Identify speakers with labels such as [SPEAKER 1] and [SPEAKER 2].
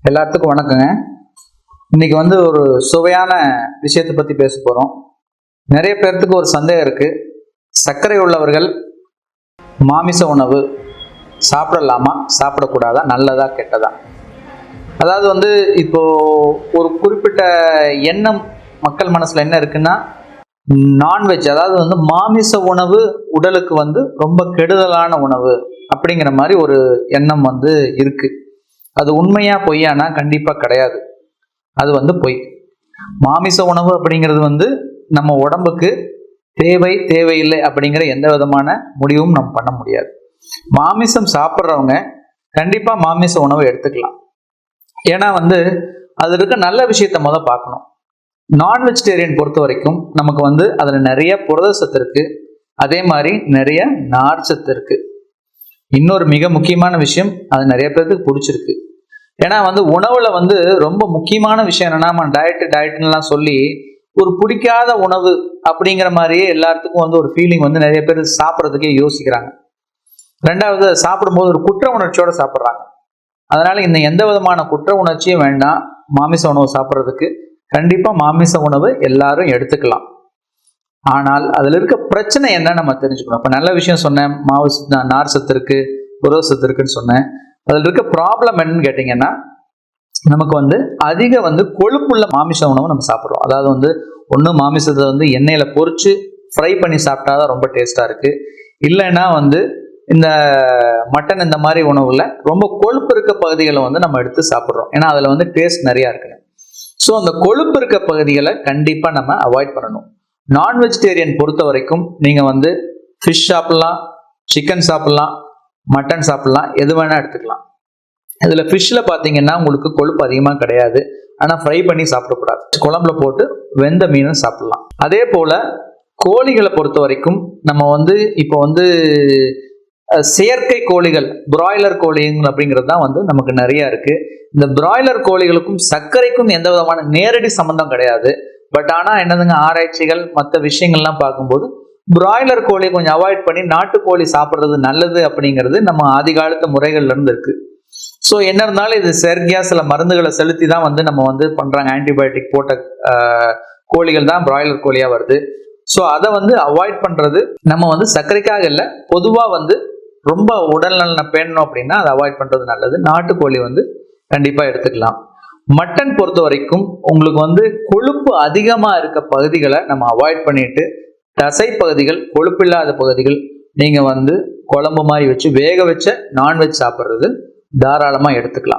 [SPEAKER 1] எல்லாத்துக்கும் வணக்கங்க. இன்னைக்கு ஒரு சுவையான விஷயத்தை பற்றி பேச போகிறோம். நிறைய பேர்த்துக்கு ஒரு சந்தேகம் இருக்குது. சர்க்கரை உள்ளவர்கள் மாமிச உணவு சாப்பிடலாமா சாப்பிடக்கூடாதா, நல்லதா கெட்டதா? அதாவது இப்போ ஒரு குறிப்பிட்ட எண்ணம் மக்கள் மனசில் என்ன இருக்குன்னா, நான்வெஜ் அதாவது மாமிச உணவு உடலுக்கு ரொம்ப கெடுதலான உணவு அப்படிங்கிற மாதிரி ஒரு எண்ணம் இருக்கு. அது உண்மையா பொய்யானா கண்டிப்பா கிடையாது. அது பொய். மாமிச உணவு அப்படிங்கிறது நம்ம உடம்புக்கு தேவையில்லை அப்படிங்கிற எந்த விதமான முடிவும் நம்ம பண்ண முடியாது. மாமிசம் சாப்பிட்றவங்க கண்டிப்பா மாமிச உணவை எடுத்துக்கலாம். ஏன்னா அது இருக்க நல்ல விஷயத்த பார்க்கணும். நான் வெஜிடேரியன் பொறுத்த வரைக்கும் நமக்கு அதுல நிறைய புரத சத்து இருக்கு, அதே மாதிரி நிறைய நார் சத்து இருக்கு. இன்னொரு மிக முக்கியமான விஷயம், அது நிறைய பேருக்கு பிடிச்சிருக்கு. ஏன்னா உணவுல ரொம்ப முக்கியமான விஷயம் என்னன்னா, நம்ம டயட்லாம் சொல்லி ஒரு பிடிக்காத உணவு அப்படிங்கிற மாதிரியே எல்லாத்துக்கும் ஒரு ஃபீலிங் நிறைய பேர் சாப்பிட்றதுக்கே யோசிக்கிறாங்க. ரெண்டாவது, சாப்பிடும்போது ஒரு குற்ற உணர்ச்சியோட சாப்பிட்றாங்க. அதனால எந்த விதமான குற்ற உணர்ச்சியும் வேண்டாம். மாமிச உணவு சாப்பிட்றதுக்கு கண்டிப்பா மாமிச உணவு எல்லாரும் எடுத்துக்கலாம். ஆனால் அதுல இருக்க பிரச்சனை என்ன நம்ம தெரிஞ்சுக்கணும். இப்ப நல்ல விஷயம் சொன்னேன், நார் சத்து இருக்கு, புரத சத்து இருக்குன்னு சொன்னேன். அதுல இருக்க ப்ராப்ளம் என்னன்னு கேட்டீங்கன்னா, நமக்கு அதிக கொழுப்புள்ள மாமிச உணவு நம்ம சாப்பிட்றோம். அதாவது ஒன்று மாமிசத்தை எண்ணெயில பொரிச்சு ஃப்ரை பண்ணி சாப்பிட்டாதான் ரொம்ப டேஸ்டா இருக்கு. இல்லைன்னா இந்த மட்டன் இந்த மாதிரி உணவுல ரொம்ப கொழுப்பு இருக்க பகுதிகளை நம்ம எடுத்து சாப்பிட்றோம். ஏன்னா அதுல டேஸ்ட் நிறைய இருக்கு. ஸோ அந்த கொழுப்பு இருக்க பகுதிகளை கண்டிப்பா நம்ம அவாய்ட் பண்ணணும். நான் வெஜிடேரியன் பொறுத்த வரைக்கும் நீங்க ஃபிஷ் சாப்பிடலாம், சிக்கன் சாப்பிடலாம், மட்டன் சாப்பிடலாம், எது வேணா எடுத்துக்கலாம். இதுல ஃபிஷ்ல பாத்தீங்கன்னா உங்களுக்கு கொழுப்பு அதிகமா கிடையாது. ஆனா ஃப்ரை பண்ணி சாப்பிடக்கூடாது. குழம்புல போட்டு வெந்த மீனும் சாப்பிடலாம். அதே போல கோழிகளை பொறுத்த வரைக்கும் நம்ம இப்போ செயற்கை கோழிகள், பிராய்லர் கோழிகள் அப்படிங்கிறது தான் நமக்கு நிறைய இருக்கு. இந்த பிராய்லர் கோழிகளுக்கும் சர்க்கரைக்கும் எந்த விதமான நேரடி சம்பந்தம் கிடையாது. பட் ஆனா என்னதுங்க, ஆராய்ச்சிகள் மற்ற விஷயங்கள்லாம் பார்க்கும்போது பிராய்லர் கோழியை கொஞ்சம் அவாய்ட் பண்ணி நாட்டுக்கோழி சாப்பிட்றது நல்லது அப்படிங்கிறது நம்ம ஆதி காலத்து முறைகள்ல இருந்து இருக்கு. ஸோ என்ன இருந்தாலும் இது செயற்கையா சில மருந்துகளை செலுத்தி தான் நம்ம பண்றாங்க. ஆன்டிபயோட்டிக் போட்ட கோழிகள் தான் பிராய்லர் கோழியா வருது. ஸோ அதை அவாய்ட் பண்றது நம்ம சர்க்கரைக்காக இல்லை, பொதுவா ரொம்ப உடல் நலனை பேணணும் அப்படின்னா அதை அவாய்ட் பண்றது நல்லது. நாட்டுக்கோழி கண்டிப்பா எடுத்துக்கலாம். மட்டன் பொறுத்த வரைக்கும் உங்களுக்கு கொழுப்பு அதிகமா இருக்க பகுதிகளை நம்ம அவாய்ட் பண்ணிட்டு, தசை பகுதிகள், கொழுப்பில்லாத பகுதிகள் நீங்க குழம்பு மாதிரி வச்சு வேக வச்ச நான்வெஜ் சாப்பிட்றது தாராளமா எடுத்துக்கலாம்.